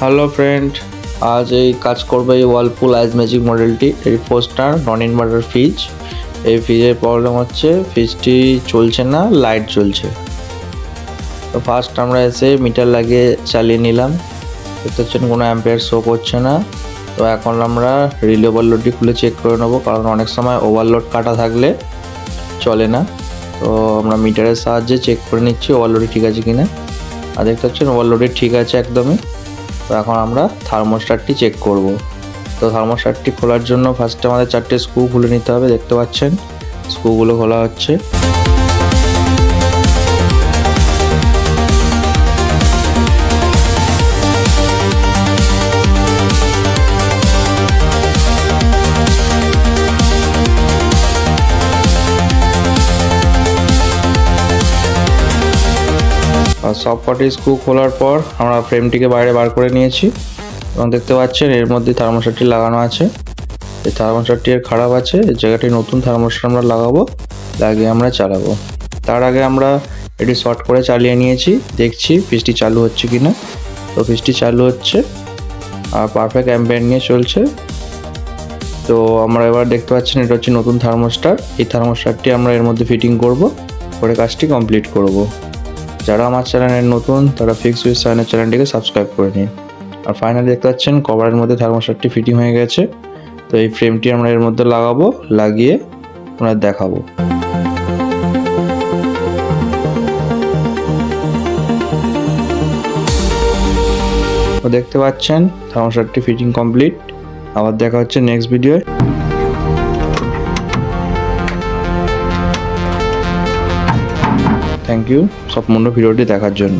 Hello friend, আজ এই কাজ করবে এই ওয়ালপুল আইস ম্যাজিক মডেলটি। এই পোস্টার নন ইনভার্টার ফ্রিজ। এই ফ্রিজের প্রবলেম হচ্ছে ফ্রিজটি চলছে না, লাইট জ্বলছে। তো ফার্স্ট আমরা এসে মিটার লাগিয়ে চালিয়ে নিলাম, দেখতে পাচ্ছেন কোনো অ্যাম্পিয়ার শো করছে না। তো এখন আমরা রিলে ওভারলোডটি খুলে চেক করে নেবো, কারণ অনেক সময় ওভারলোড কাটা থাকলে চলে না। তো আমরা মিটারের সাহায্যে চেক করে নিচ্ছি ওভারলোডে ঠিক আছে কিনা। আর দেখতে পাচ্ছেন ওভারলোডে ঠিক আছে একদমই। তো এখন আমরা থার্মোস্ট্যাটটি চেক করব। তো থার্মোস্ট্যাটটি খোলার জন্য ফার্স্টে আমাদের 4টে স্ক্রু খুলে নিতে হবে। দেখতে পাচ্ছেন স্ক্রুগুলো খোলা হচ্ছে। আর সব কটি স্ক্রু খোলার পর আমরা ফ্রেমটিকে বাইরে বার করে নিয়েছি এবং দেখতে পাচ্ছেন এর মধ্যে থার্মোস্ট্যাটটি লাগানো আছে। এই থার্মোস্ট্যাটটি এর খারাপ আছে, এই জায়গাটি নতুন থার্মোস্ট্যাট আমরা লাগাবো, লাগিয়ে আমরা চালাবো। তার আগে আমরা এটি শর্ট করে চালিয়ে নিয়েছি, দেখছি ফ্রিজটি চালু হচ্ছে কিনা। তো ফ্রিজটি চালু হচ্ছে আর পারফেক্ট অ্যাম্পিয়ার নিয়ে চলছে। তো আমরা এবার দেখতে পাচ্ছেন এটা হচ্ছে নতুন থার্মোস্ট্যাট। এই থার্মোস্ট্যাটটি আমরা এর মধ্যে ফিটিং করব, করে কাজটি কমপ্লিট করব। যারা আমার চ্যানেলের নতুন তারা ফিক্স উইথ সায়েনের চ্যানেলটিকে সাবস্ক্রাইব করে নিন। আর ফাইনালি দেখতে পাচ্ছেন কভারের মধ্যে থার্মোস্ট্যাটটি ফিটিং হয়ে গেছে। তো এই ফ্রেমটি আমরা এর মধ্যে লাগাবো, লাগিয়ে আমরা দেখাবো। তো দেখতে পাচ্ছেন থার্মোস্ট্যাটটি ফিটিং কমপ্লিট। আবার দেখা হচ্ছে নেক্সট ভিডিওয়ে। থ্যাংক ইউ সম্পূর্ণ ভিডিওটি দেখার জন্য।